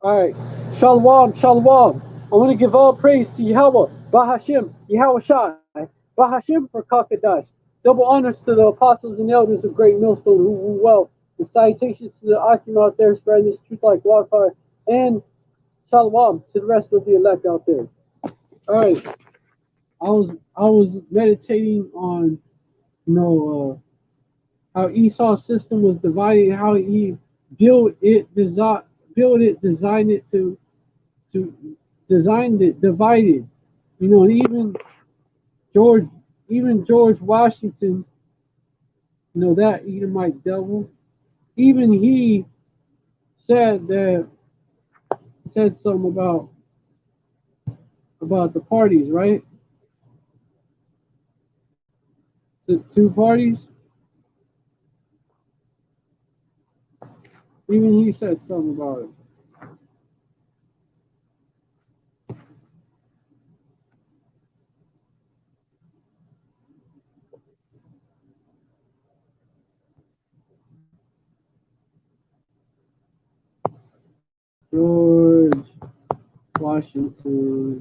All right. Shalom, shalom. I want to give all praise to Yahweh, Bahashim, Yahweh Shai, Bahashim for Kakadash. Double honors to the apostles and elders of Great Millstone who rule well. And salutations to the Akim out there spreading this truth like wildfire. And shalom to the rest of the elect out there. All right. I was meditating on how Esau's system was divided, how he built it, designed it to designed it divided. And George, even George Washington, that Edomite devil, even he said that said something about the parties, right? The two parties. Even he said something about it. George Washington.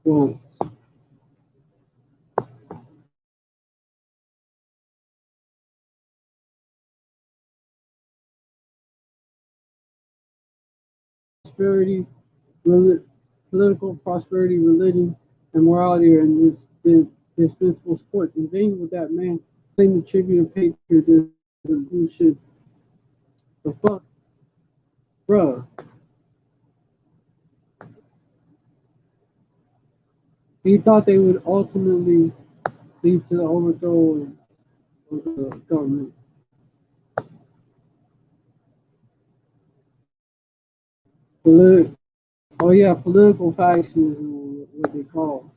Well, prosperity, political prosperity, religion, and morality are indispensable sports. In vain would that man claim the tribute of patriotism who should the fuck, bruh. He thought they would ultimately lead to the overthrow of the government. Polit- oh yeah, political factions is what they call.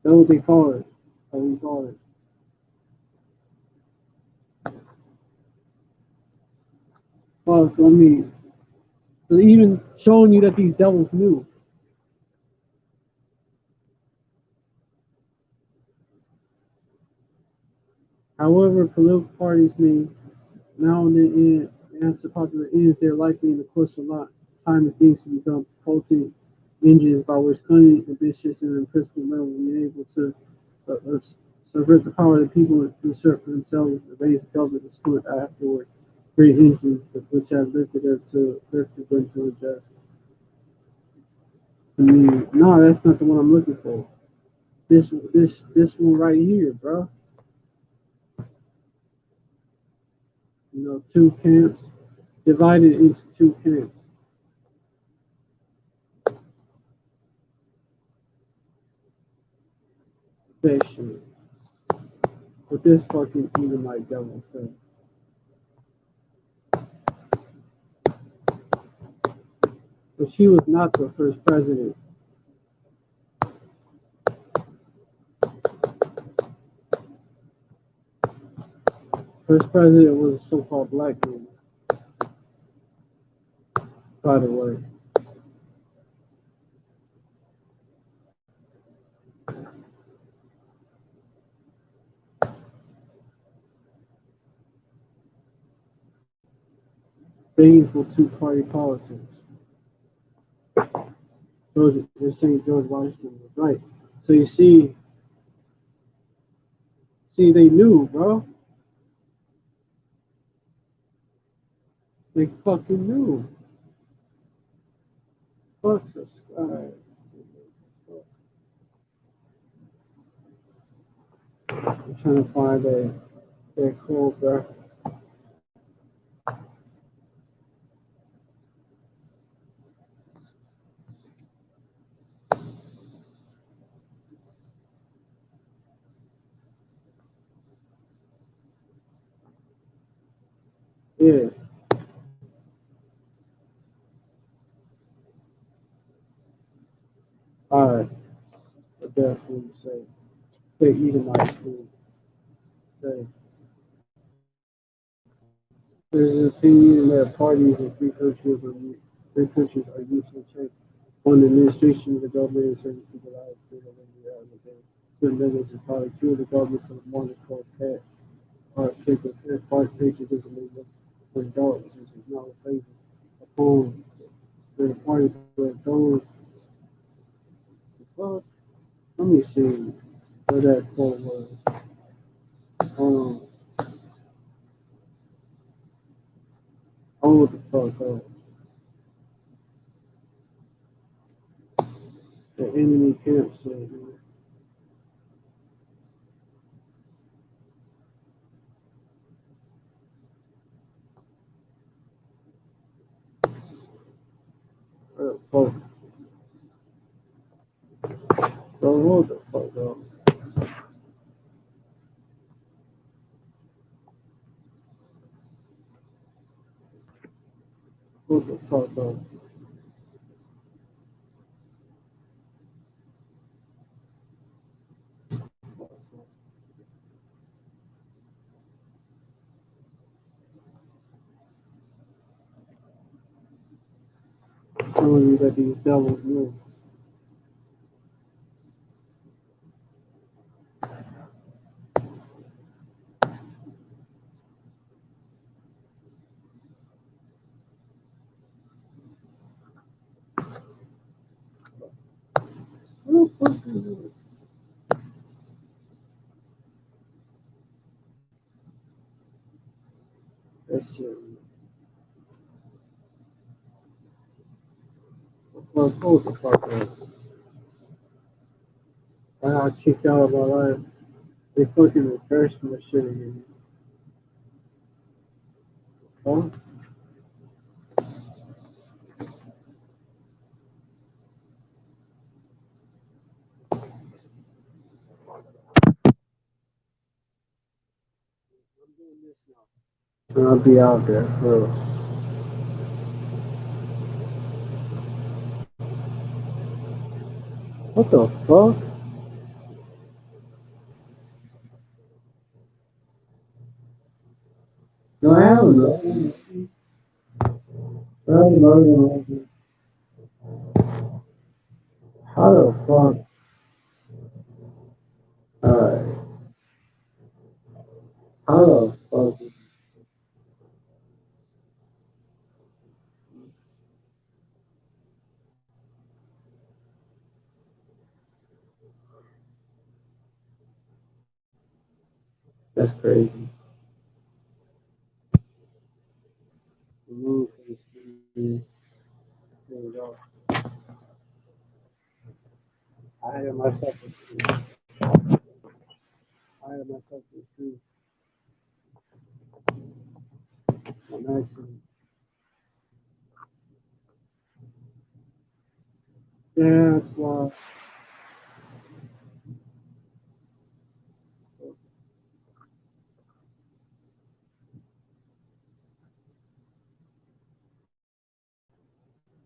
That's what they call it. How we call it. Fuck, I mean, so even showing you that these devils knew. However, political parties may now and then answer popular ends, they're likely in the course of time and things to become potent engines by which cunning, ambitious, and principled men will be able to subvert the power of the people and usurp for themselves the reins of government and steward afterward great engines which have lifted them to lifted them to the just. I mean, no, that's not the one I'm looking for. This one right here, bro. Two camps divided into two camps. That shit. What this fucking Edomite devil said. But she was not the first president. First president was a so-called black man, by the way. Painful two-party politics. They're saying George Washington was right. So you see, they knew, bro. They fucking knew. Fuck subscribe. I'm trying to find that quote, bro. Yeah. All right. What that's what you say. They Edomite food. Say. There's an opinion that parties in free countries are useful checks on the administration of the government and certain people out of state of India and the certain members of probably two of the governments of the morning called PAT are patriotism movement for development which is not a favor home to the party, but those, fuck, let me see where that quote was. Um, hold the fuck up. The enemy camp said, fuck, bro, hold the fuck up. Hold the fuck up. Telling you that these devils move. Who the fuck is it? That shit. Fuck, hold the fuck up. I got kicked out of my life. They fucking refreshed my shit again. Huh? I'll be out there, bro. What the fuck? No, I don't know. I don't know. How the fuck? Alright. How the fuck? That's crazy. Remove from the screen. There we go. I had myself a screen. I had myself a screen. I'm actually. Yeah, that's why.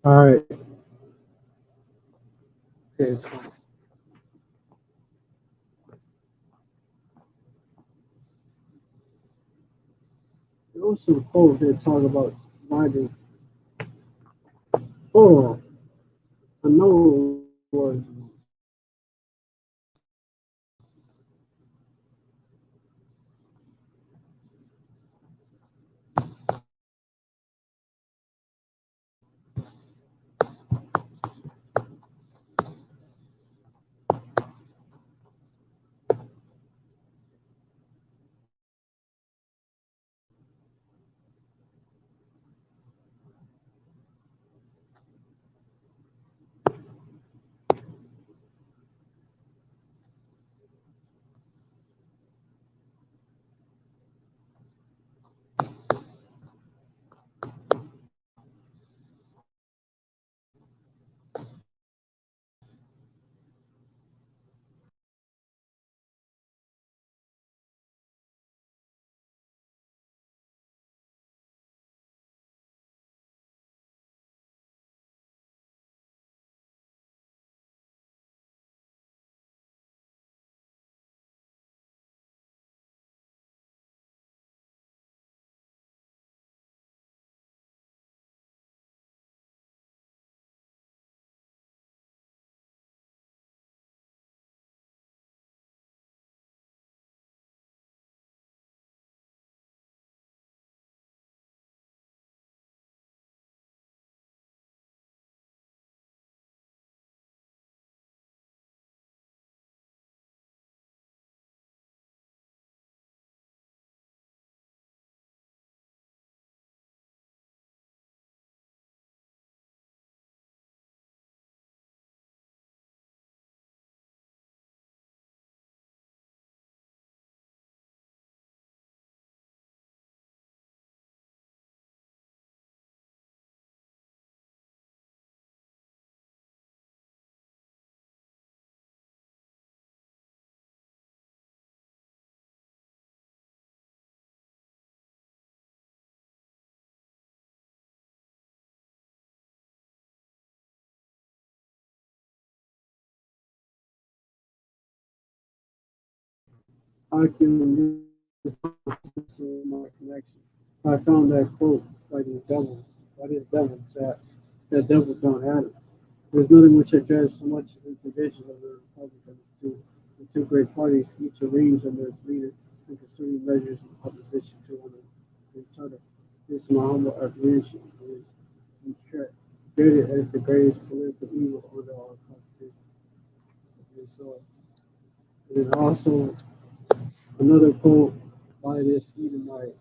Alright. Okay, so there was some quote that talk about Bible. Oh, I know it was. I can use my connection. I found that quote by this devil that devil John Adams. There's nothing which addressed so much as the division of the Republic the two great parties, each arranged under its leader and pursuing measures in opposition to one each other. This is my humble apprehension is created as the greatest political evil under our constitution. And so, and then also another quote by this Edomite,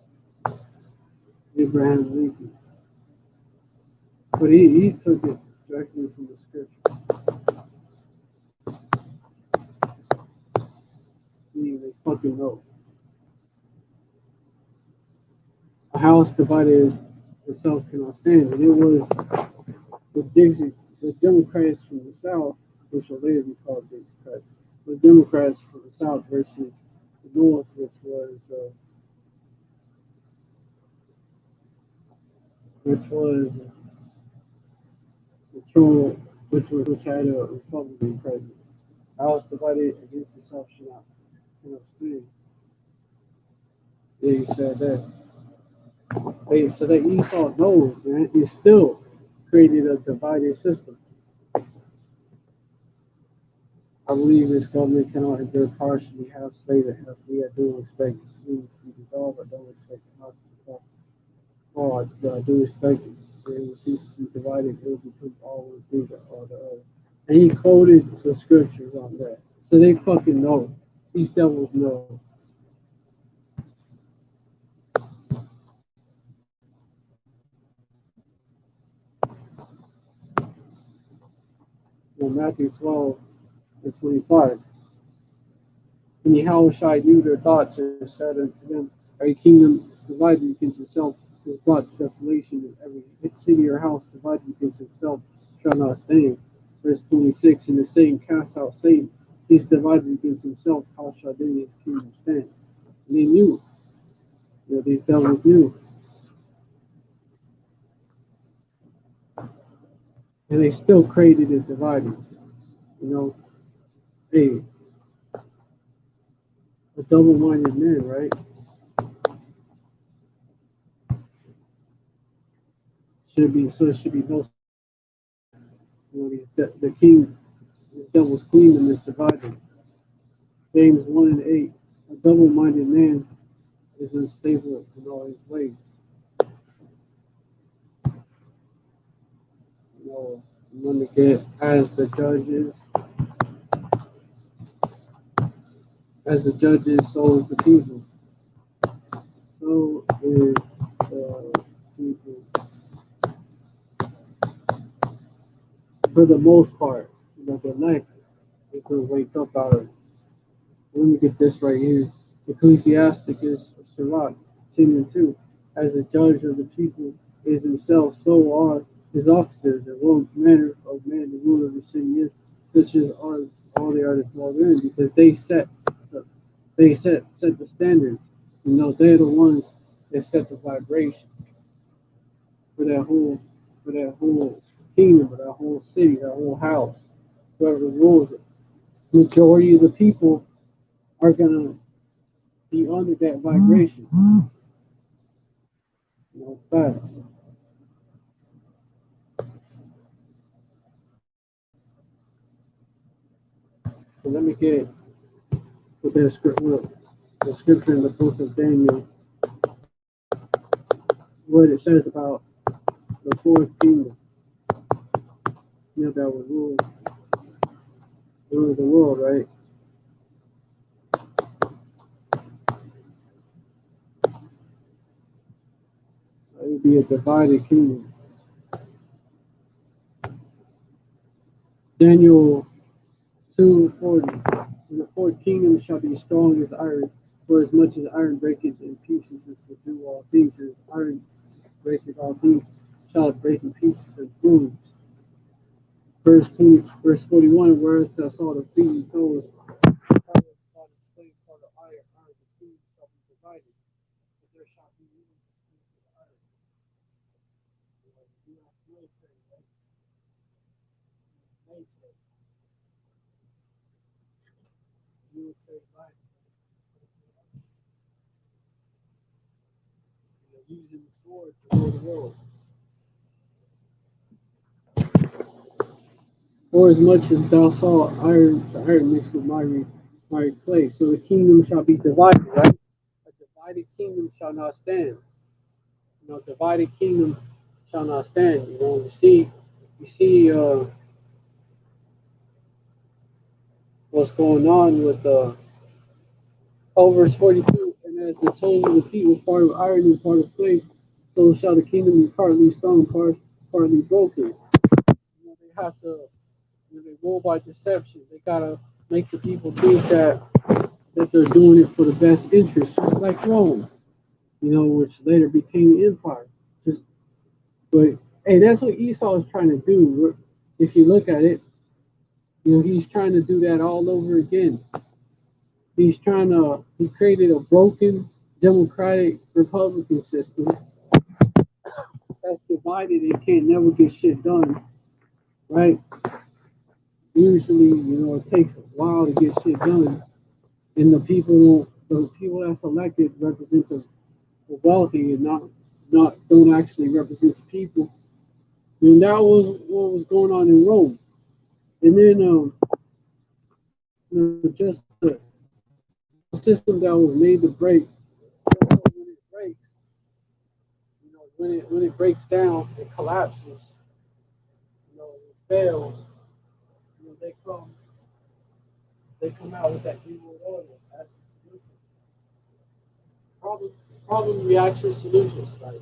Abraham Lincoln. But he took it directly from the scripture, meaning they fucking know. A house divided itself cannot stand. And it was the Democrats from the South, which will later be called Democrats, the Democrats from the South versus the North, which was the Trump, which had a Republican president. A house divided against itself should not stand. They said that. So that Esau knows, man, he still created a divided system. I believe this government cannot endure partially half slave and half free. I do expect union to be dissolved. I don't expect the house to fall. I do expect it. It will cease to be divided. It will become all one thing or the other. And he quoted the scriptures on that. So they fucking know. These devils know. Matthew 12 and 25. And Yahushua knew their thoughts and said unto them, are a kingdom divided against itself is brought to desolation, and every city or house divided against itself shall not stand. Verse 26, and the Satan cast out Satan. He's divided against himself, how shall then his kingdom stand? And they knew, these devils knew. And they still created it divided. Hey, a double-minded man, right? It should be no, the king, the devil's kingdom is divided. James 1 and 8, a double-minded man is unstable in all his ways. I'm going to get as the judges, so is the people. So is the people. For the most part, the elect is going to wake up out of it. Let me get this right here. Ecclesiasticus Sirach 10 and 2. As the judge of the people is himself, so are his officers. The one manner of man, the ruler of the city is, such as are all they are to dwell in, because they set the standard. They're the ones that set the vibration for that whole kingdom, for that whole city, that whole house, whoever rules it. Majority of the people are gonna be under that vibration. Facts. So let me get with that the scripture in the book of Daniel, what it says about the fourth kingdom, that would rule the world, right? It would be a divided kingdom. Daniel 2:40. And the fourth kingdom shall be strong as iron, for as much as iron breaketh in pieces, and subdue all things, as iron breaketh all things, shall it break in pieces and bruise. Verse 41, whereas thou saw the feet and toes, iron, the two shall be divided, but there shall be unity between the iron. Military, right? Military life. follow the world. For as much as thou saw iron mixed with miry clay, so the kingdom shall be divided, right? A divided kingdom shall not stand. Divided kingdom shall not stand. You see what's going on with verse 42, and as the tones of the people part of iron and part of clay, so shall the kingdom be partly strong, partly broken. They have to, they rule by deception. They gotta make the people think that they're doing it for the best interest, just like Rome, which later became an empire. But hey, that's what Esau is trying to do. If you look at it, he's trying to do that all over again. He created a broken democratic republican system that's divided and can't never get shit done, right? Usually, it takes a while to get shit done, and the people that's elected represent the wealthy and don't actually represent the people. And that was what was going on in Rome. And then, just the system that was made to break. When it breaks, when it breaks down, it collapses. It fails. They come out with that new world order. That's the solution. Problem reaction solutions, right?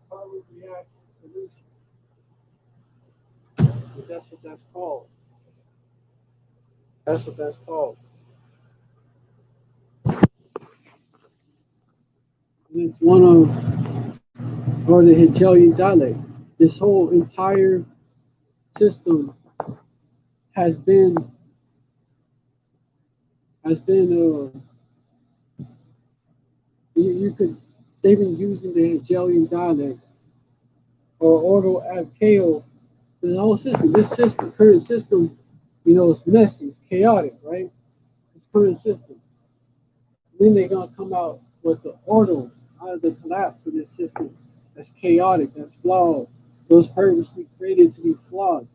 Problem reaction solution. That's what that's called. That's what that's called. And it's one or the Hegelian dialect. This whole entire system has been you could they've been using the Hegelian dialect or Ordo ab Chao. The whole system, current system, it's messy, it's chaotic, right? It's current system. Then they're gonna come out with the order out of the collapse of this system. That's chaotic, that's flawed. Those purposely created to be flawed.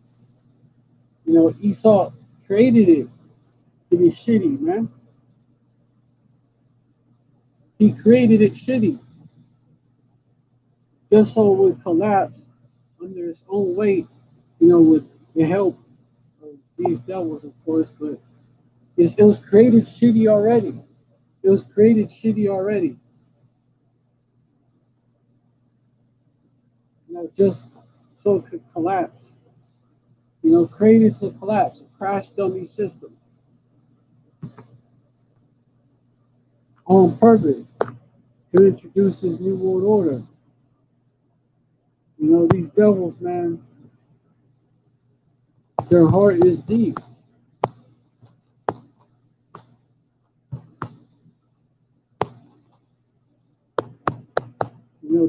Esau created it to be shitty, man. He created it shitty. Just so it would collapse under its own weight, with the help of these devils, of course, but it was created shitty already. It was created shitty already. Just so it could collapse. Created to collapse, a crash dummy system on purpose to introduce this new world order. These devils, man, their heart is deep.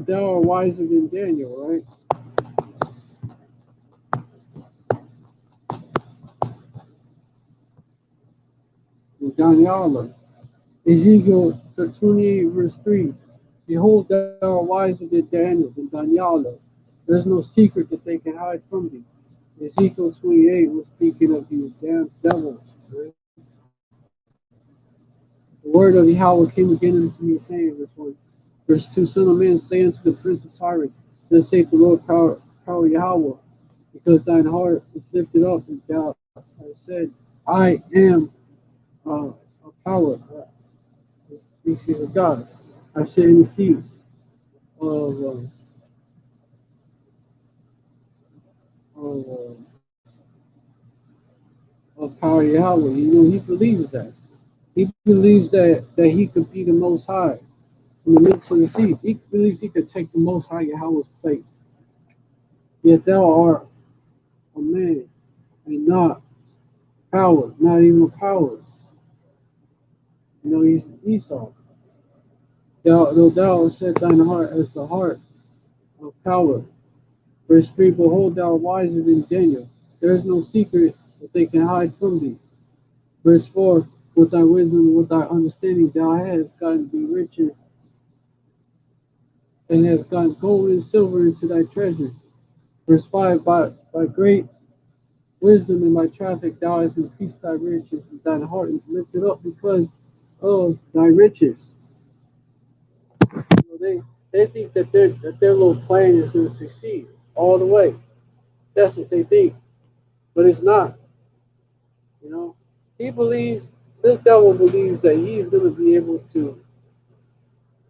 Thou art wiser than Daniel, right? And Daniel. Ezekiel 28, verse 3. Behold, thou art wiser than Daniel, than Daniel. There's no secret that they can hide from thee. Ezekiel 28 was speaking of these damn devils. Right? The word of Yahweh came again unto me, saying, verse 1. Verse 2, Son of man, say unto the prince of tyrants, thus saith the Lord, power Yahweh, because thine heart is lifted up, and thou hast said, I am a power. Species of God. I sit in the seat of of, of power Yahweh. He believes that. He believes that he could be the Most High in the midst of the seas. He believes he could take the Most High Yahweh's place. Yet thou art a man and not power, not even power. He's Esau. Thou set thine heart as the heart of power. Verse 3, behold, thou art wiser than Daniel. There is no secret that they can hide from thee. Verse 4, With thy wisdom, with thy understanding, thou hast gotten thee riches, and hast gotten gold and silver into thy treasure. Verse 5, by great wisdom and by traffic thou hast increased thy riches, and thine heart is lifted up because of thy riches. So they think that their little plan is going to succeed all the way. That's what they think, but it's not. You know, he believes this devil believes that he's going to be able to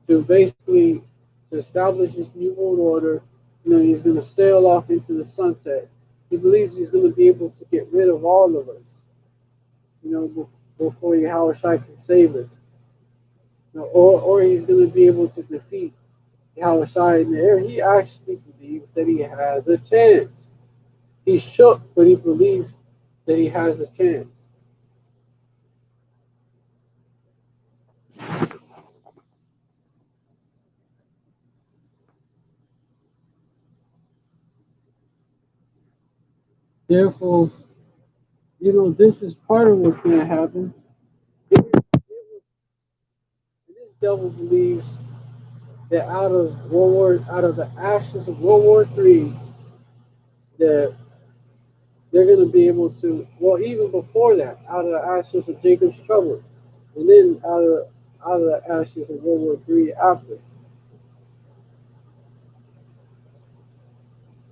basically to establish his new world order. You know, he's going to sail off into the sunset. He believes he's going to be able to get rid of all of us. You know, before Yahushua can save us. You know, or he's going to be able to defeat Yahushua in the air. He actually believes that he has a chance. He's shook, but he believes that he has a chance. Therefore, you know, this is part of what's going to happen. This devil believes that out of the ashes of World War III, that they're going to be able to, well, even before that, out of the ashes of Jacob's trouble, and then out of the ashes of World War III after.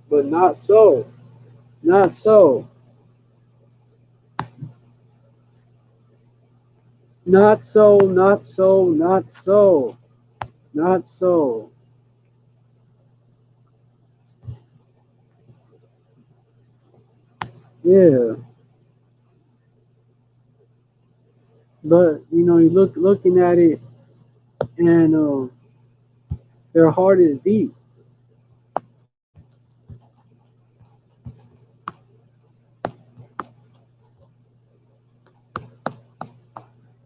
But not so. Not so. Not so. Not so. Not so. Not so. Yeah. But you know, you looking at it, and their heart is deep.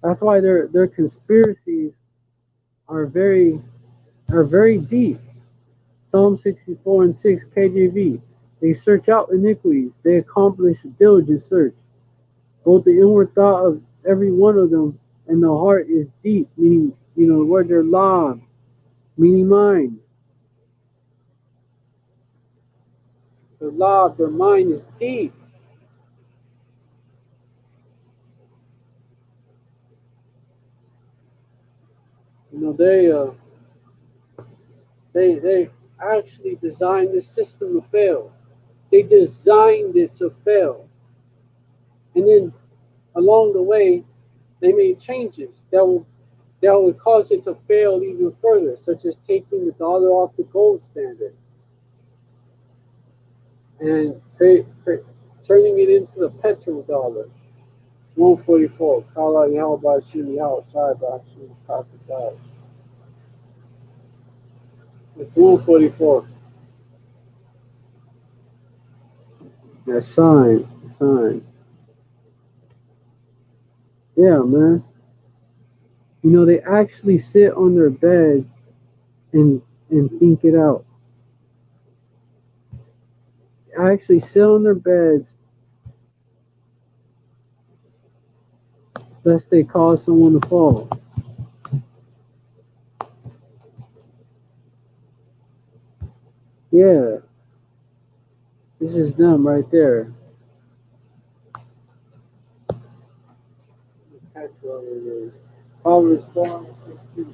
That's why their conspiracies are very deep. Psalm 64:6 KJV. They search out iniquities. They accomplish a diligent search. Both the inward thought of every one of them and the heart is deep, meaning, you know, the word they're lob, meaning mind. Their lob, their mind is deep. You know, they actually designed this system to fail. They designed it to fail. And then along the way, they made changes that would cause it to fail even further, such as taking the dollar off the gold standard and turning it into the petrodollar. 144. Kala Yahweh Shim Yahweh Bashim Pakistan. It's 144. That's sign. Sign. Yeah, man. You know, they actually sit on their beds and think it out. They actually sit on their beds lest they cause someone to fall. Yeah, this is them right there. Proverbs 4:16.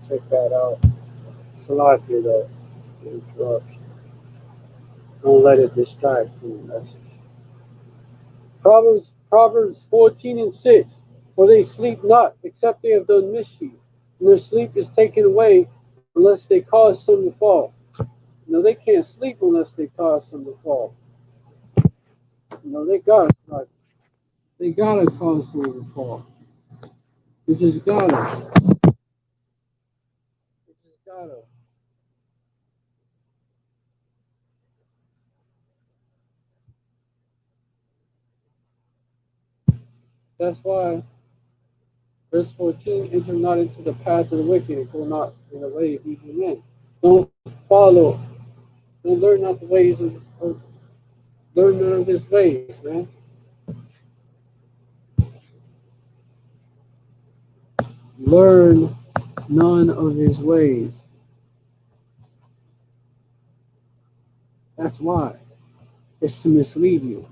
Check that out. Salakia, though. Interruption. Don't let it distract you. Proverbs 14:6. For they sleep not, except they have done mischief, and their sleep is taken away unless they cause some to fall. No, they can't sleep unless they cause some to fall. No, they gotta cause some to fall. They just gotta. They just gotta. That's why verse 14, enter not into the path of the wicked, and go not in the way of evil men. Don't follow, don't learn not the ways of learn none of his ways, man. Learn none of his ways. That's why. It's to mislead you.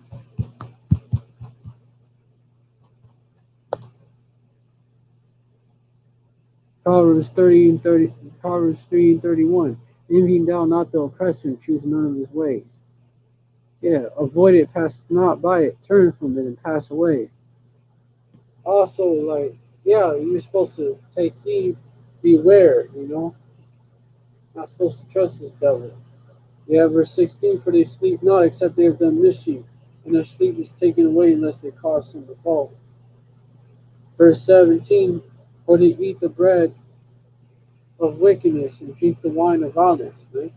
Proverbs 30 and 30, Proverbs 3 and 31. Envying thou not the oppressor, and choose none of his ways. Yeah, avoid it, pass not by it, turn from it, and pass away. Also, like, yeah, you're supposed to take heed, beware, not supposed to trust this devil. Yeah, verse 16, for they sleep not except they have done mischief, and their sleep is taken away unless they cause some to fall. Verse 17, for they eat the bread of wickedness and drink the wine of violence, man.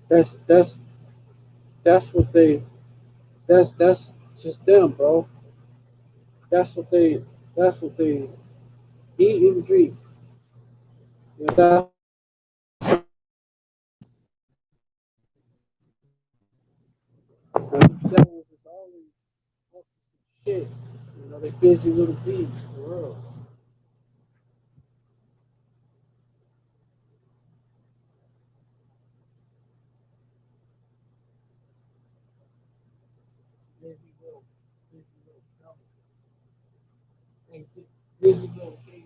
That's that's that's what they that's just them, bro. That's what they eat and drink. That devils is always up to some shit. They busy little bees for real. Busy little devils. Hey, busy little babies.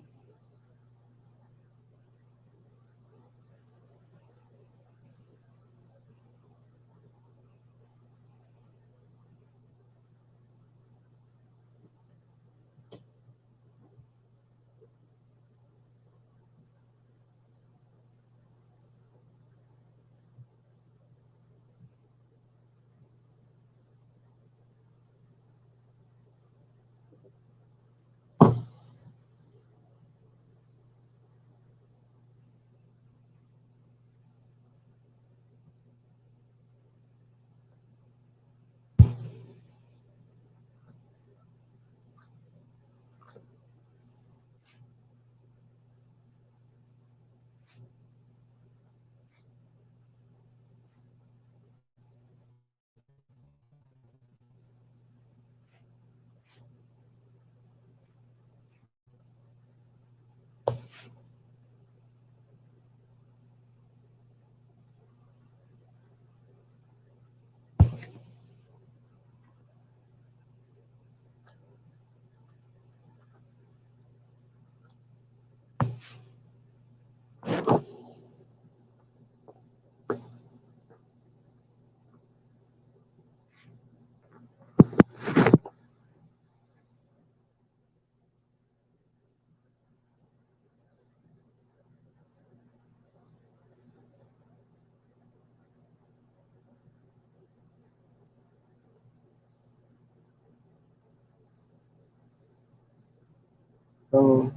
So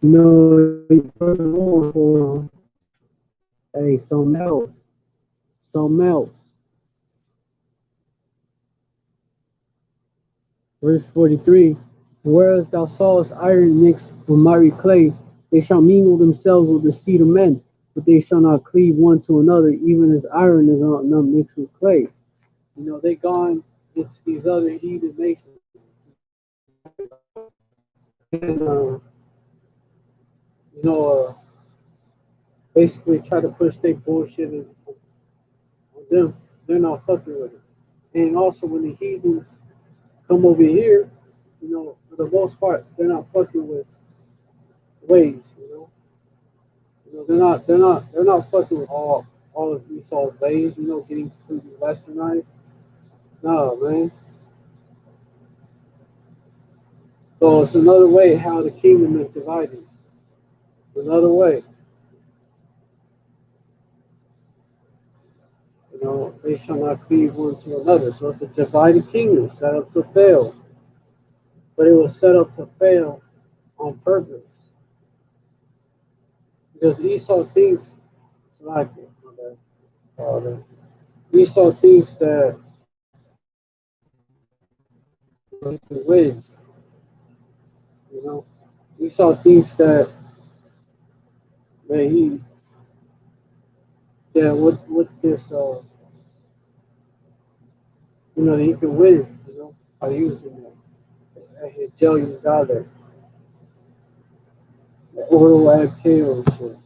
and furthermore for something else, something else. Verse 43. Whereas thou sawest iron mixed with miry clay, they shall mingle themselves with the seed of men, but they shall not cleave one to another, even as iron is not mixed with clay. They gone into these other heathen nations and you know uh, basically try to push their bullshit on them. They're not fucking with it. And also when the heathens come over here, for the most part, they're not fucking with ways. They're not fucking with all of Esau's ways. Getting completely westernized. No, man. So it's another way how the kingdom is divided. Another way. They shall not cleave one to another. So it's a divided kingdom set up to fail. But it was set up to fail on purpose. Because Esau thinks, like it, Esau thinks that he can win. You know, Esau thinks that he that with this that he can win. By using his jelly dollar, the oil ad and shit.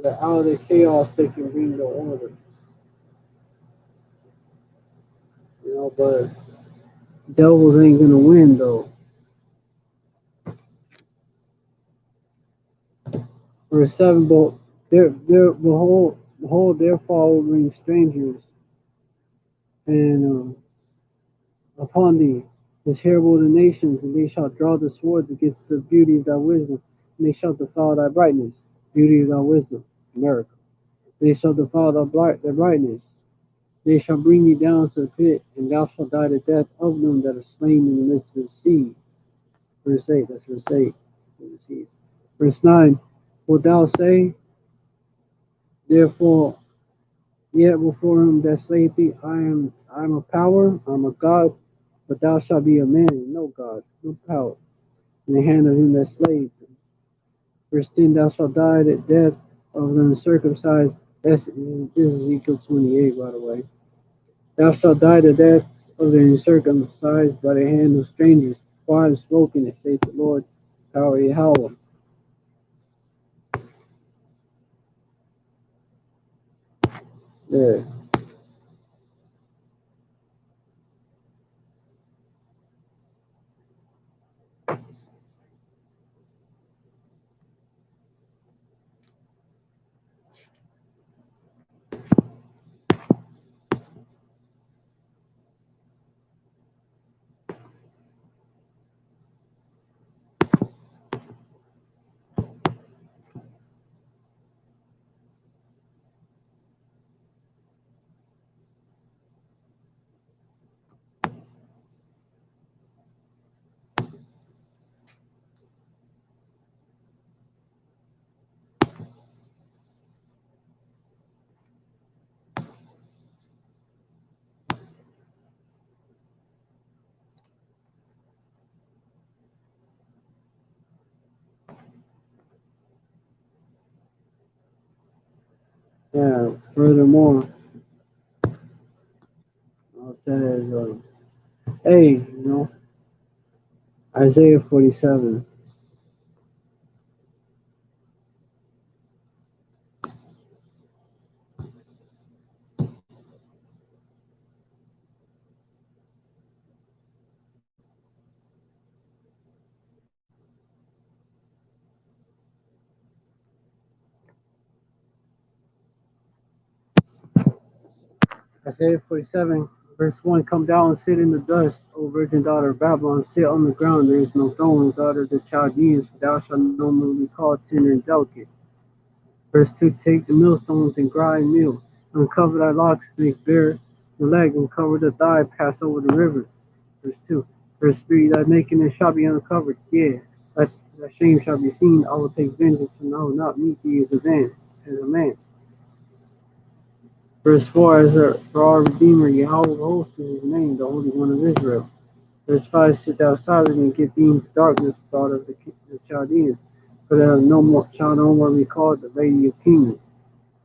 That out of the chaos they can bring the order. But devils ain't gonna win though. Verse 7, but behold, their fall will bring strangers and upon thee, the terrible of the nations, and they shall draw the swords against the beauty of thy wisdom, and they shall defile thy brightness, beauty of thy wisdom, America. They shall defile thy brightness. They shall bring thee down to the pit, and thou shalt die the death of them that are slain in the midst of the sea. Verse 8, that's verse 8. Verse 9, wilt thou say, therefore, yet before him that slayeth thee, I am a power, I am a God, but thou shalt be a man, no God, no power, in the hand of him that slayeth thee. Verse 10, thou shalt die the death of the uncircumcised. This is Ezekiel 28, by the way. Thou shalt die the death of the uncircumcised by the hand of strangers. For I have spoken it, saith the Lord, power Yahweh. Yeah. Yeah. Furthermore, it says, hey, Isaiah 47. Isaiah 47, verse 1, come down and sit in the dust, O virgin daughter of Babylon, sit on the ground, there is no throne, daughter of the Chaldeans, for thou shalt no more be called tender and delicate. Verse 2, take the millstones and grind meal, uncover thy locks, make bare the leg, and cover the thigh, pass over the river. Verse 2, verse 3, thy nakedness shall be uncovered, yeah, thy shame shall be seen, I will take vengeance, and I will not meet thee as a man. Verse 4, for our Redeemer, Yahweh of hosts is his name, the Holy One of Israel. Verse 5, sit thou silent and get thee into darkness, daughter of the Chaldeans, for thou shalt no more be called the Lady of Kings.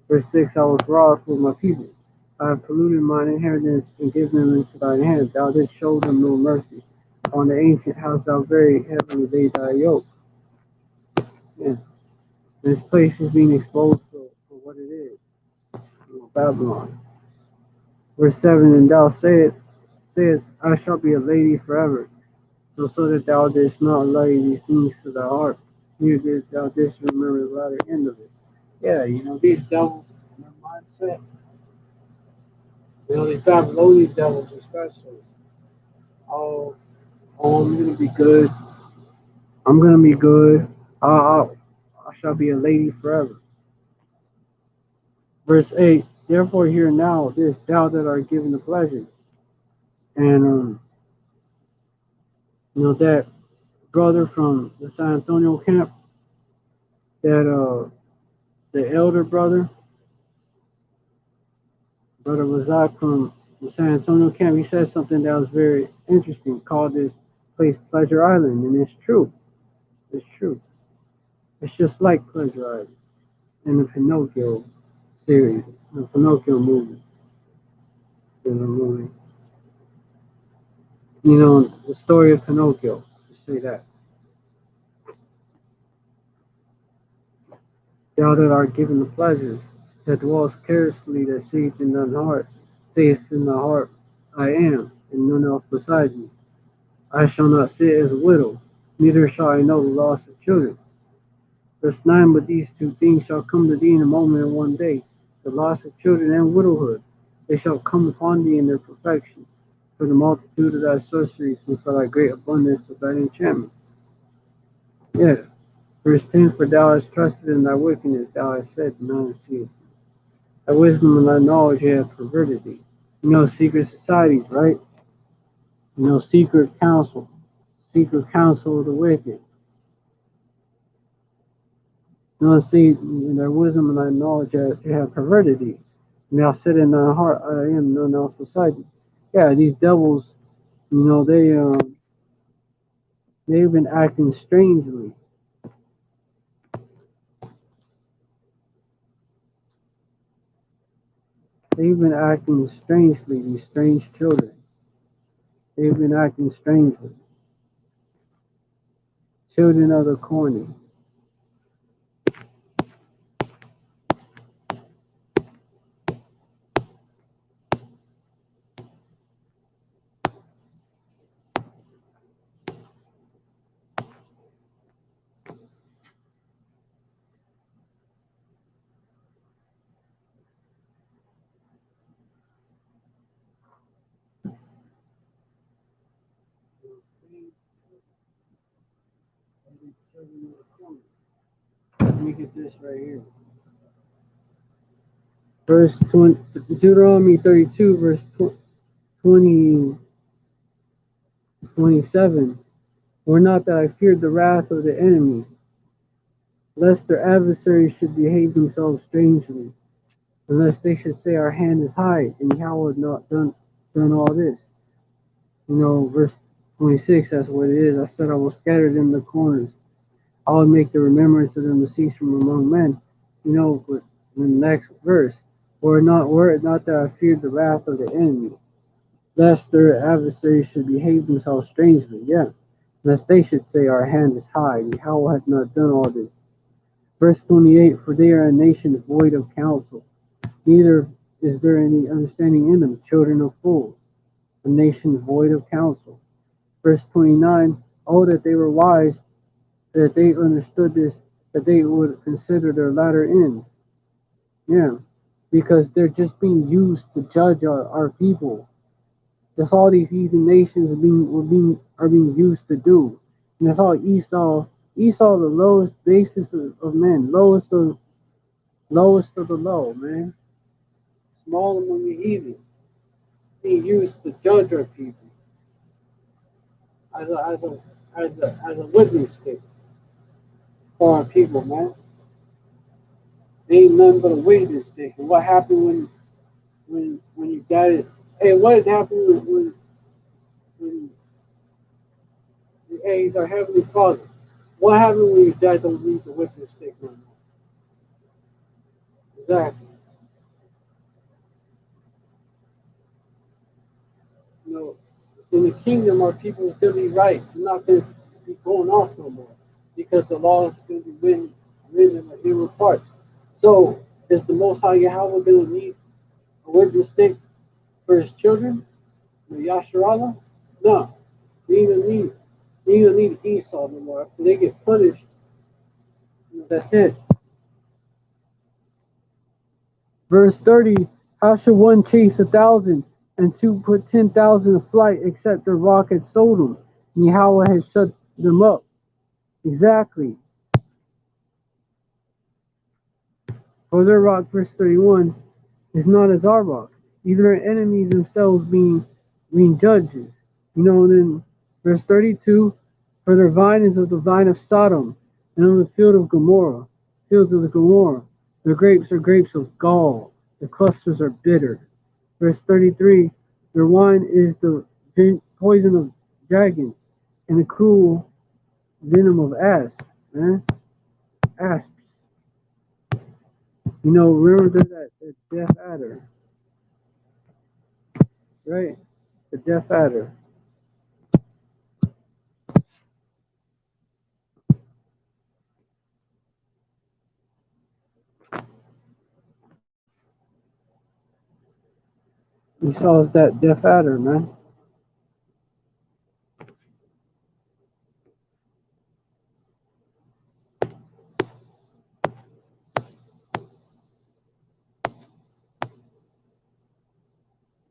Verse 6, I was wroth with my people. I have polluted mine inheritance and given them into thine hand. Thou didst show them no mercy. On the ancient house thou very heavily laid thy yoke. Yeah. This place is being exposed for what it is. Babylon. Verse 7, and thou sayest, I shall be a lady forever, so that thou didst not lay these things to thy heart, neither didst thou remember the latter end of it. Yeah, these devils, their mindset, these Babylonian devils especially. Oh, I'm gonna be good. I'm gonna be good. I shall be a lady forever. Verse 8, therefore hear now this, thou that art given the pleasure. And that brother from the San Antonio camp, that the elder brother, brother Razak from the San Antonio camp, he said something that was very interesting. Called this place Pleasure Island, and it's true. It's true. It's just like Pleasure Island in the Pinocchio series, the Pinocchio movie. In the movie, the story of Pinocchio. Just say that. Thou that art given the pleasures, that dwells carelessly, that seeth in thine heart, sayest in thy heart, I am, and none else beside me. I shall not sit as a widow, neither shall I know the loss of children. Verse 9, but these two things shall come to thee in a moment and one day, the loss of children and widowhood. They shall come upon thee in their perfection, for the multitude of thy sorceries and for thy great abundance of thy enchantment. Yeah. Verse 10, for thou hast trusted in thy wickedness, thou hast said, none seeth. Thy wisdom and thy knowledge have perverted thee. Secret societies, right? Secret counsel of the wicked. See, their wisdom and thy knowledge have perverted thee. And thou said in thy heart, I am none else beside thee. Yeah, these devils, they've been acting strangely. They've been acting strangely, these strange children. They've been acting strangely. Children of the corny. Let me get this right here. Verse 20, Deuteronomy 32, verse 20, 27. Or not that I feared the wrath of the enemy, lest their adversaries should behave themselves strangely, unless they should say our hand is high, and Yahweh had not done all this. Verse 26, that's what it is. I said I will scatter them in the corners. I will make the remembrance of them to cease from among men. But in the next verse, were it not that I feared the wrath of the enemy, lest their adversaries should behave themselves strangely. Yeah. Lest they should say, our hand is high, Yahweh hath not done all this. Verse 28, for they are a nation void of counsel, neither is there any understanding in them, children of fools, a nation void of counsel. Verse 29, oh, that they were wise, that they understood this, that they would consider their latter end. Yeah, because they're just being used to judge our people. That's all these heathen nations are being used to do. And that's all Esau, the lowest basis of men, lowest of the low, man. Small among the heathen, being used to judge our people as a witness stick for our people, man. They ain't nothing but a witness stick. And what happened when you got it? Hey, what happened when hey, he's our heavenly Father? What happened when your dad don't need the witness stick no more? Exactly. You know, in the kingdom, our people is going to be right. They're not going to be going off no more because the law is going to be written in the inward parts. So, is the Most High Yahweh going to need a witness stick for his children? The Yasharallah? No. He ain't going to need it. He ain't going to need Esau no more. After they get punished, that's it. Verse 30, how should one chase 1,000 and two put 10,000 to flight except the rock had Sodom? And Yahweh has shut them up. Exactly. For their rock, verse 31, is not as our rock. Either their enemies themselves being judges. And then verse 32, For their vine is of the vine of Sodom, and of the field of Gomorrah, fields of the Gomorrah. Their grapes are grapes of gall, their clusters are bitter. Verse 33, their wine is the poison of dragons, and the cruel venom of asps. Man, asps. You know, remember that deaf adder, right? The deaf adder. Esau is that deaf adder, man.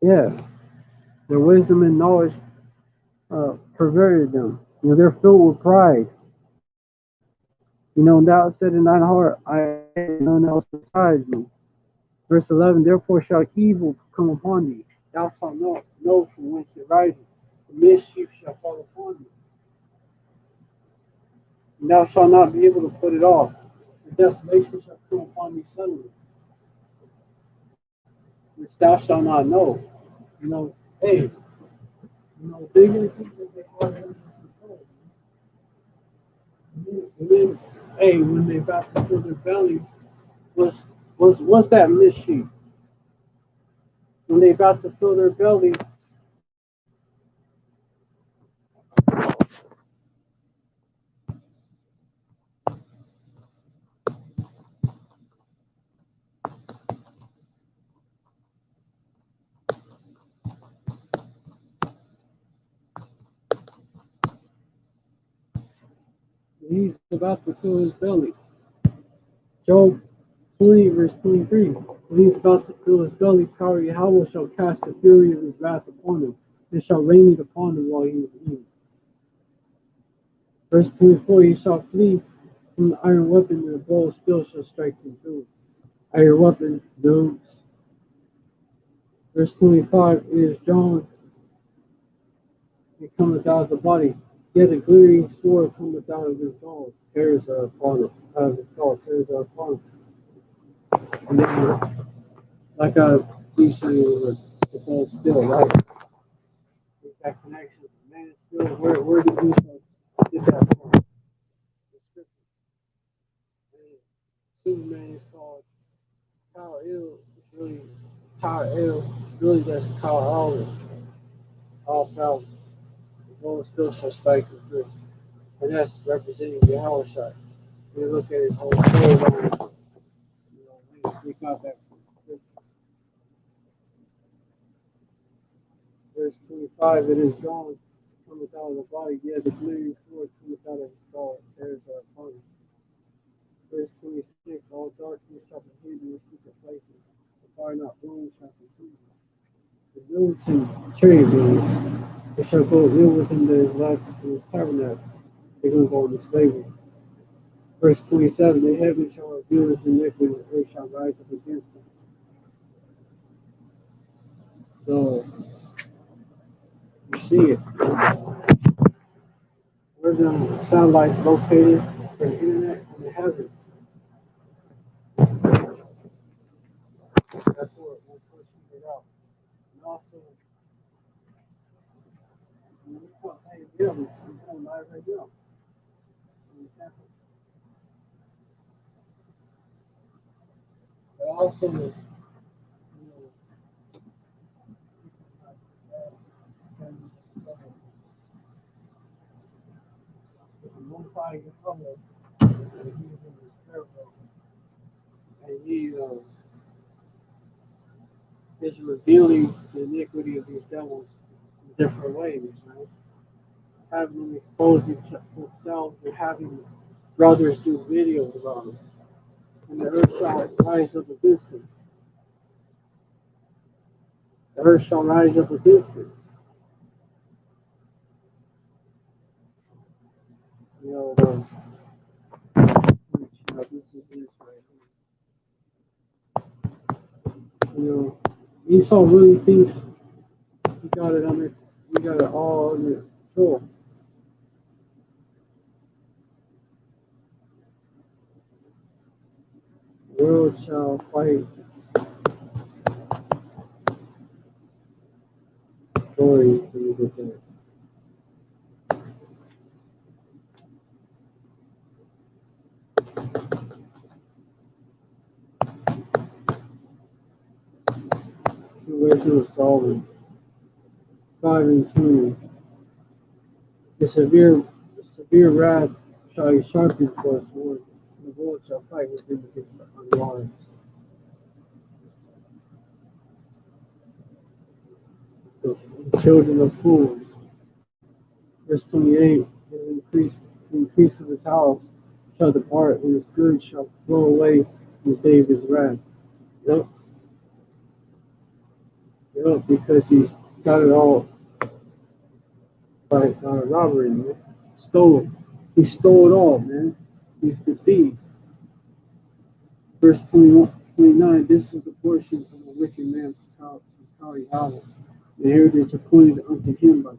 Yeah, their wisdom and knowledge perverted them. You know, they're filled with pride. You know, and thou said in thine heart, I have none else besides me. Verse 11, therefore shall evil come upon thee. Thou shalt not know from whence it rises. The mischief shall fall upon thee. And thou shalt not be able to put it off. The desolation shall come upon thee suddenly, which thou shalt not know. You know, hey, you know, they're going to think that they have it under control. And then, hey, when they about to fill their belly, what's that mischief? When they about to fill their belly, he's about to fill his belly. Job 20, verse 23. When he is about to fill his belly, power Yahweh shall cast the fury of his wrath upon him, and shall rain it upon him while he is eating. Verse 24, he shall flee from the iron weapon, and the bow of steel shall strike him through. Iron weapon, dudes. Verse 25, it is drawn, it cometh out of the body, yet a glittering sword cometh out of his gall, tears are upon it, out of his gall, tears are upon it. And then, like I was saying with the bow of steel, right? That connection. Man, it's still where did we get that from? The scripture. And Superman is called Kyle El. It's really Kyle El. Really, that's Kyle all power. The Lord still shall strike the through. And that's representing the Howard side. When you look at his whole storyline, you know, we got that from the scripture. Verse 25, it is drawn, cometh out of the body, yet the glittering sword cometh out of his skull, tears are upon him. Verse 26, all darkness shall be hidden in secret places, the fire not blown shall consume them. The militant cherubim, they shall go ill within his life in his tabernacle. They're going to go into slavery. Verse 27, the heavens shall reveal his iniquity, and the earth shall rise up against him. So, you see it. Where the satellites located for the internet and the heavens. That's what we're pushing it out. And also, when we come, hey, yeah, we're going live right now. But also, you know, one side of color, and he's in the spirit world, and he is revealing the iniquity of these devils in different ways, right? Having them expose themselves and having brothers do videos about them. And the earth shall rise up against them. The earth shall rise up against them. You know, this is this right here. You know, Esau really thinks he got it all under control. world shall fight glory to the dead. Two Solomon 5:20. The severe wrath shall he sharpen for a sword, and the Lord shall fight with him against the unwise. The children of fools. Verse 28. The increase of his house shall depart, and his goods shall flow away in the day of his wrath. Yep, yep, because he's got it all by robbery, man. Stole. He stole it all, man. He's the thief. Verse 21, 29, this is the portion of a wicked man from Kari Yahweh, the heritage appointed unto him by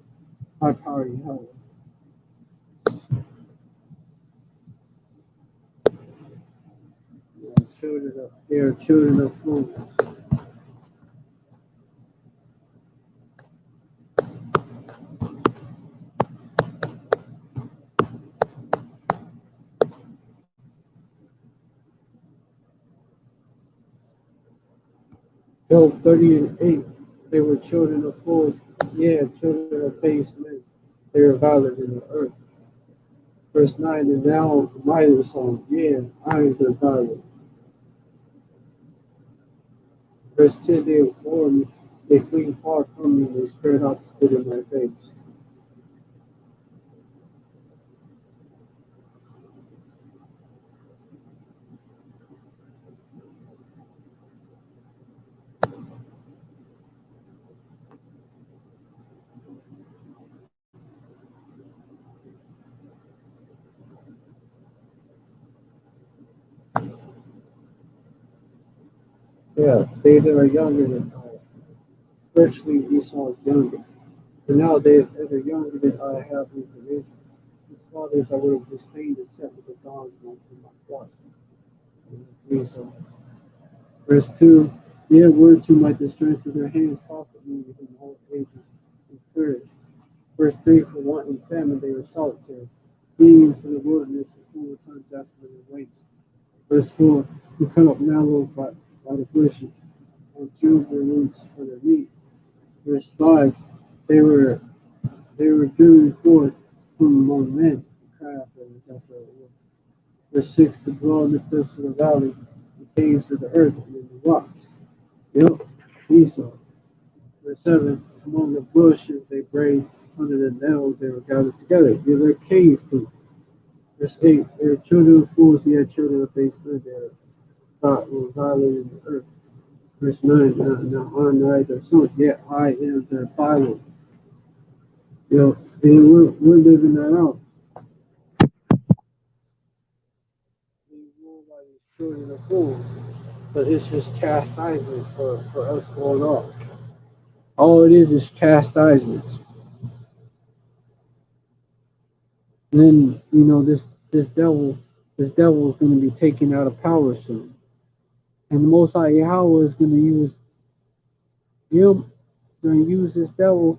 high power Yahweh. They are children of fools. Job 30:8, they were children of fools, yeah, children of base men. They are violent in the earth. Verse 9, and now my song, yeah, I am the violent. Verse 10, they abhor me, they flee far from me, they spread out spit in my face. Yeah, they that are younger than I, especially Esau is younger. For now they that are younger than I have no provision. His fathers I would have disdained except with the dogs from my flock. Esau. Verse 2, yet whereto might the strength of their hands profit me within all ages and courage. Verse 3, for want and famine they were solitary, being into the wilderness and full of time desolate and waste. Verse 4, who cut up mallow by the bushes, and chewed their roots for their meat. Verse 5, they were they were driven forth from among men, and cried after the death of the Lord. Verse 6, to dwell in the cliffs of the valley, the caves of the earth, and in the rocks. Yep, Esau. Verse 7, among the bushes they braved, under the nettles they were gathered together. Yeah, they're cave food. Verse 8, they are children of fools, yet children of base men, they are thought were violating the earth. Verse 9, now I'm their son, yet I am their father. And we're living that out. We rule by these children of fools, but it's just chastisement for us going off. All it is chastisement. And then, this devil is going to be taken out of power soon. And the Most High Yahweh is going to use him, going to use this devil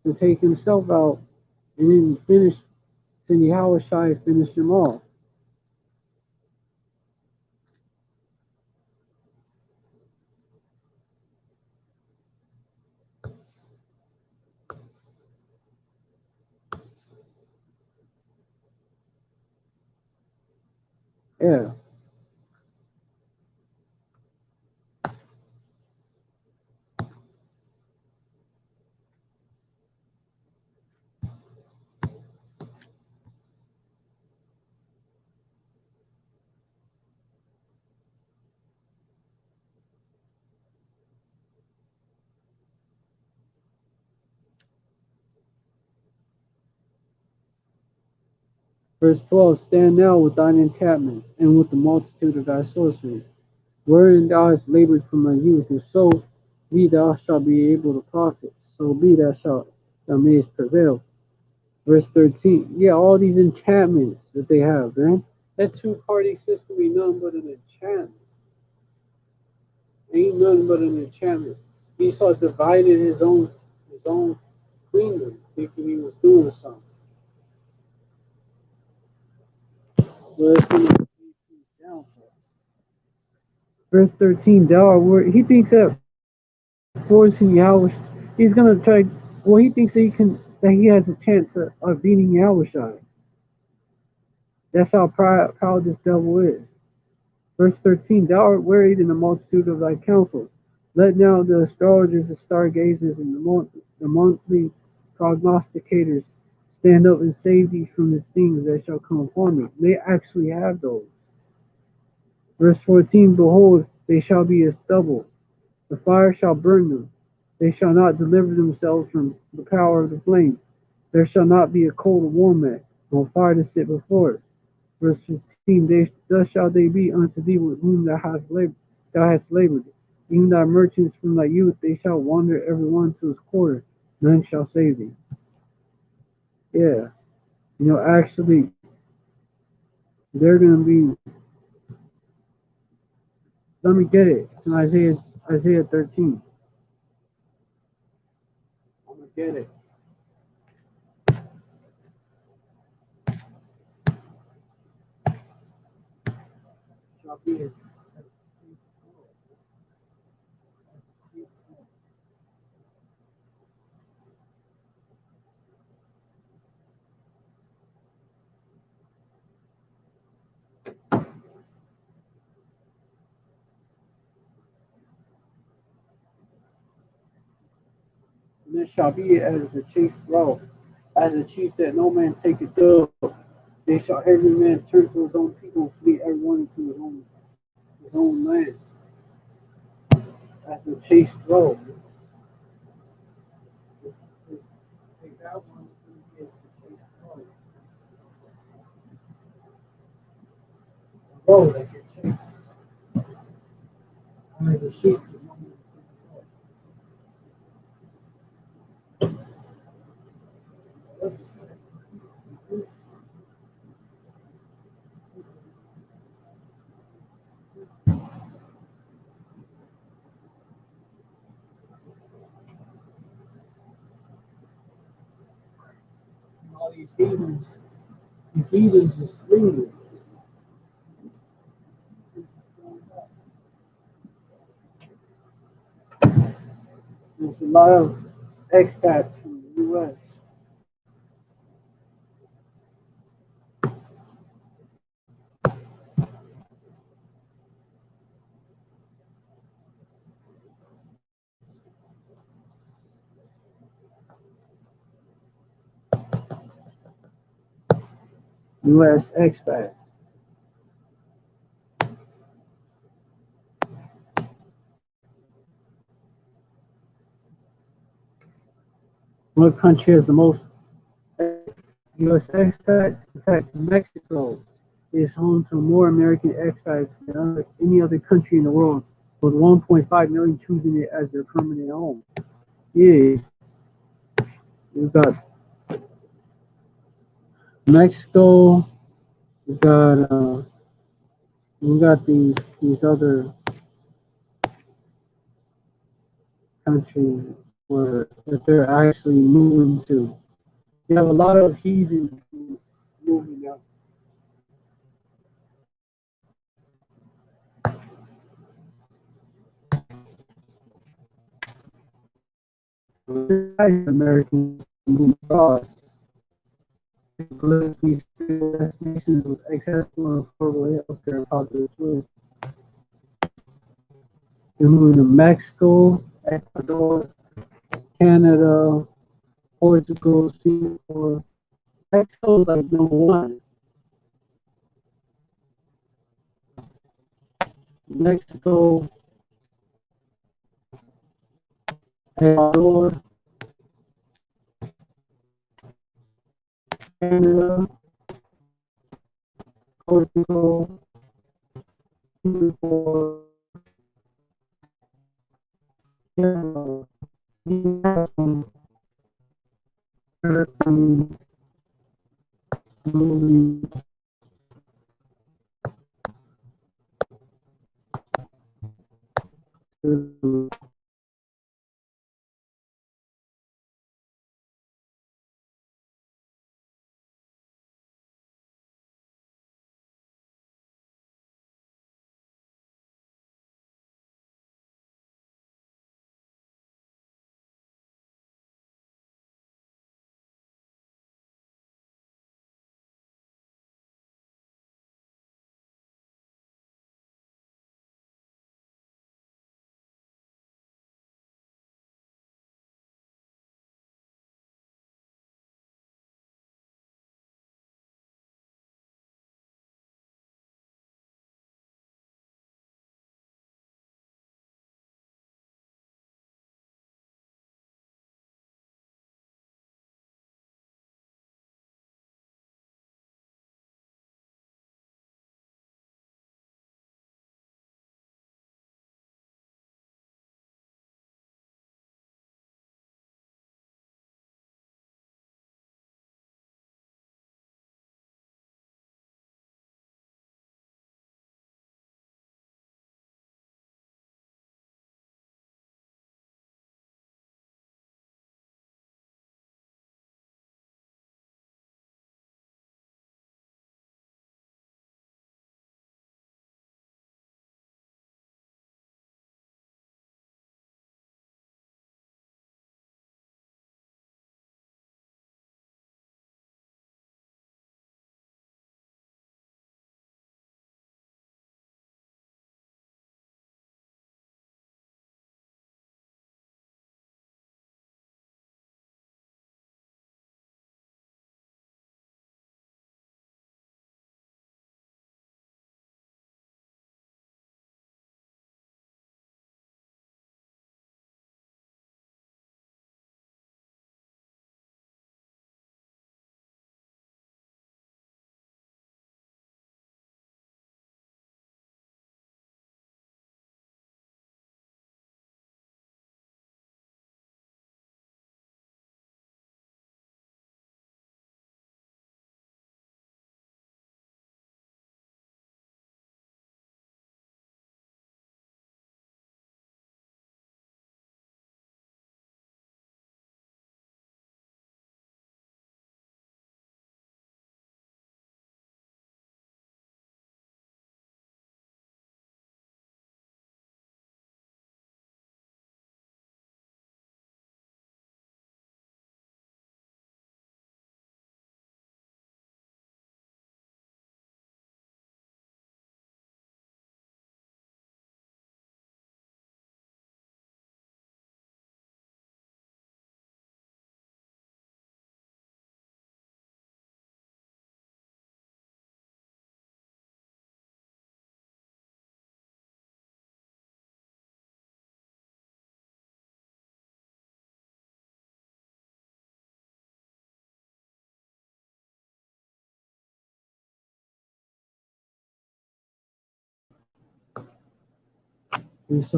to take himself out and then finish, to Yahweh Shai finish him off. Yeah. Verse 12, stand now with thine encampments and with the multitude of thy sorceries, wherein thou hast labored from thy youth, if so be thou shalt be able to profit, so be thou mayest prevail. Verse 13, yeah, all these enchantments that they have, man, that two-party system be nothing but an enchantment. Ain't nothing but an enchantment. Esau divided his own kingdom, thinking he was doing something. But it's gonna be downfall. Verse 13, thou art he thinks that forcing Yahweh, he's gonna try. Well, he thinks that he has a chance of beating Yahushua. That's how proud this devil is. Verse 13, thou art wearied in the multitude of thy counsels. Let now the astrologers, the stargazers, and the monthly prognosticators stand up and save thee from the things that shall come upon thee. They actually have those. Verse 14, behold, they shall be as stubble. The fire shall burn them. They shall not deliver themselves from the power of the flame. There shall not be a coal to warm at, nor fire to sit before it. Verse 15, thus shall they be unto thee with whom thou hast labored. Even thy merchants from thy youth, they shall wander every one to his quarter. None shall save thee. Yeah, actually, they're going to be, let me get it. It's in Isaiah 13. I'm going to get it. Shall be as and this shall be as a chaste robe, as a chief that no man taketh up. They shall every man turn to his own people, flee every one into his own land, as a chaste robe. Take that one as a chaste robe. A robe that gets chased. As a sheep. All these heathens is fleeing. There's a lot of expats from the U.S. U.S. expats. What country has the most U.S. expats? In fact, Mexico is home to more American expats than any other country in the world, with 1.5 million choosing it as their permanent home. Yeah, we've got Mexico. We've got these other countries where that they're actually moving to. You have a lot of heathens moving out. Americans move abroad. Politically stable destinations with accessible and affordable healthcare and popular tourists. They're moving to Mexico, Ecuador, Canada, Portugal, Singapore. Mexico is like number one. Mexico, Ecuador, Canada, Portugal, Singapore, Canada, We saw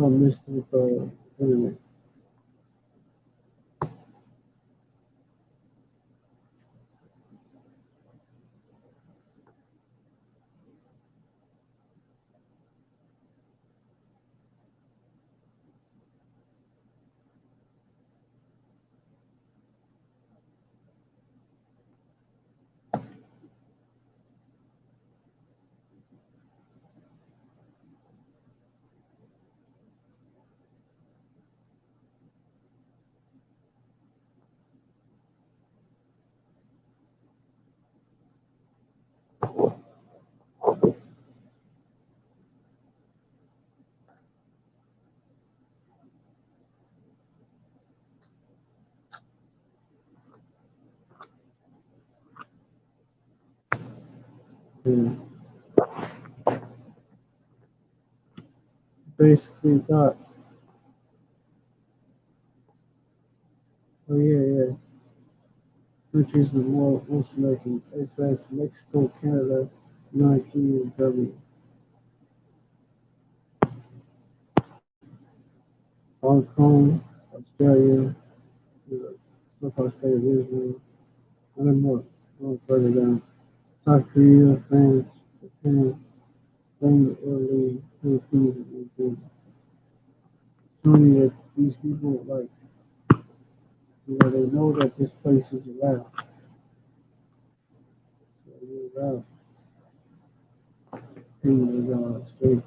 Mr. Internet. And basically thought, oh yeah, countries with more insulation, such Mexico, Canada, United Kingdom, Germany, Hong Kong, Australia, so-called state of Israel, and then more, going further down. South Korea, France, Japan, Spain, Italy, Philippines, and New Zealand. showing that these people, like, they know that this place is allowed. So they're allowed. Things are going straight.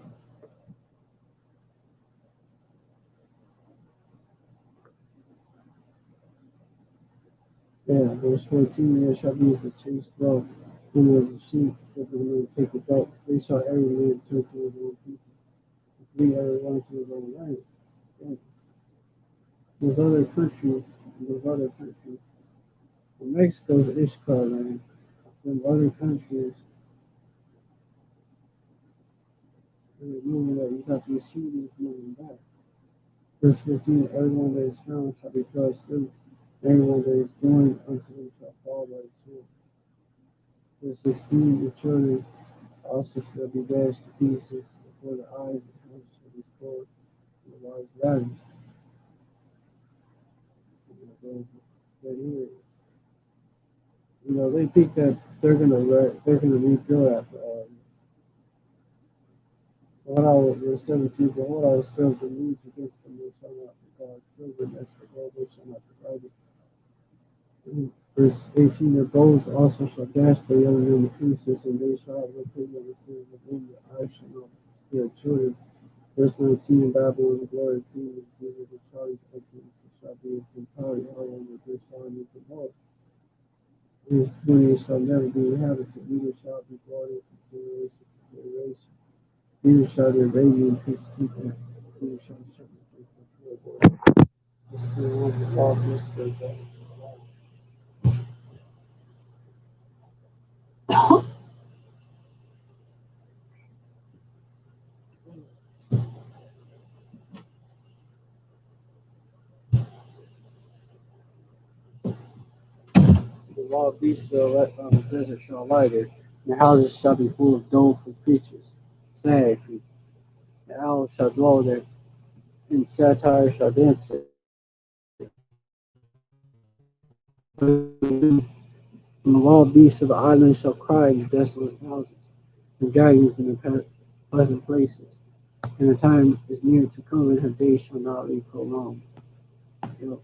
Yeah, verse 14, there shall be the chase well, when there's a sheep, that the man take it back. They shall every man turn to his own people. We every one to his own land. Yeah. There's other countries, there's other countries. And Mexico's Ishkar land. Then other countries, meaning that you got these Hebrews moving back. Verse 15, everyone that is found shall be thrust through. Everyone that is joined unto him shall fall by the sword. Verse 16, the children also shall be dashed to pieces before the eyes, and the house shall be spoiled, and the wise ravaged. That here, they think that they're gonna rebuild after what I was verse 17, but what I was filled the news against them, they shall not regard children as for gold, they shall not divide it. Verse 18, their bows also shall dash the young men to pieces, and they shall have no pity on the king of them, the eyes shall not their children. Verse 19, in Babylon, the glory of kings, Jesus, the charge of kings, shall be in power, however, they shall make the Lord. His duty shall never be inhabited, neither shall be brought into generation to generation. Neither shall their baby increase people, neither shall the shepherd take the poor. This is the one who lost yesterday. The wild beasts of the desert shall lie there, and the houses shall be full of doleful creatures. Sad creatures. The owls shall dwell there, and satire shall dance there. And the wild beasts of the island shall cry in the desolate houses, and dragons in the pleasant places. And the time is near to come, and her days shall not be prolonged. Yep.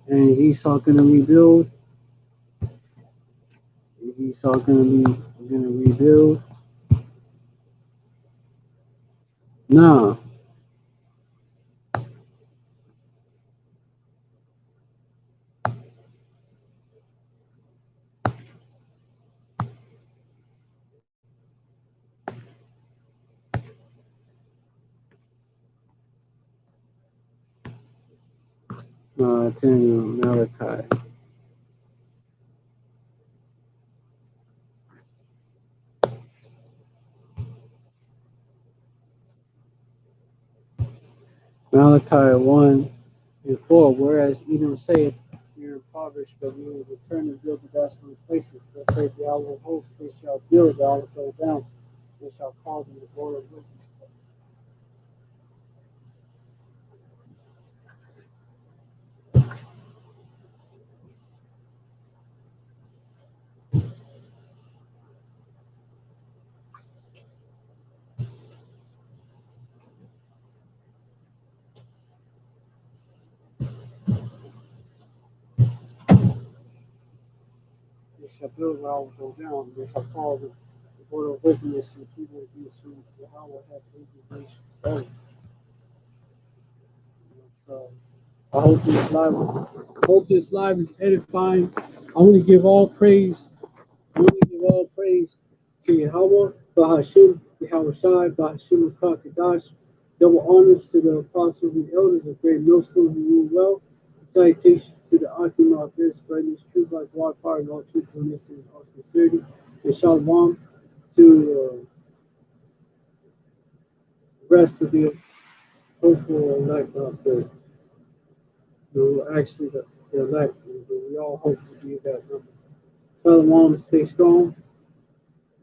And is Esau going to rebuild? Is Esau going to rebuild? Nah. Tell you, Malachi. Malachi 1 and 4. Whereas Edom saith, we are impoverished, but we will return and build the desolate places. Thus saith the Lord of hosts, they shall build, I will throw down. They shall call them the border of wickedness. They shall build, but I will throw down. They shall call them the border of wickedness, and the people of these who Yahweh hath indignation forever. So, I hope this live is edifying. I want to give all praise. I want to give all praise to Yahweh, Bahashim, Yahweh Shai, Bahashim Kakadash. Double honors to the apostles and elders of Great Millstone who rule well. Salutations to the Akim there spreading this truth like wildfire and all truthfulness and all sincerity. And Shalom to the rest of the hopeful elect out there. Actually, the elect. We all hope to be that number. Shalom, stay strong.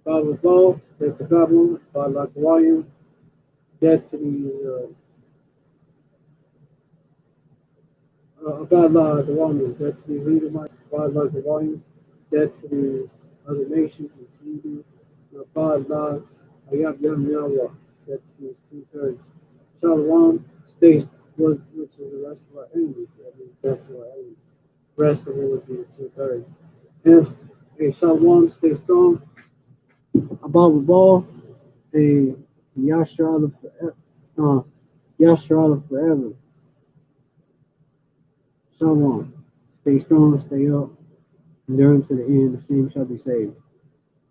Bible Ball, that's a Babylon, by Lakawayim, that's about the Roman, that's the Edomite, by Lakawayim, that's the other nations, it's Hebrew, by La Ayab Yam Yahweh, that's the 2/3. Shalom, Stay, which is the rest of our enemies. That means death to our enemies. Rest of it would be the two-thirds. And a Shalom, stay strong. Above all, a Yashrala forever. Yashrala forever. Shalom. Stay strong, stay up. Endure unto the end. The same shall be saved.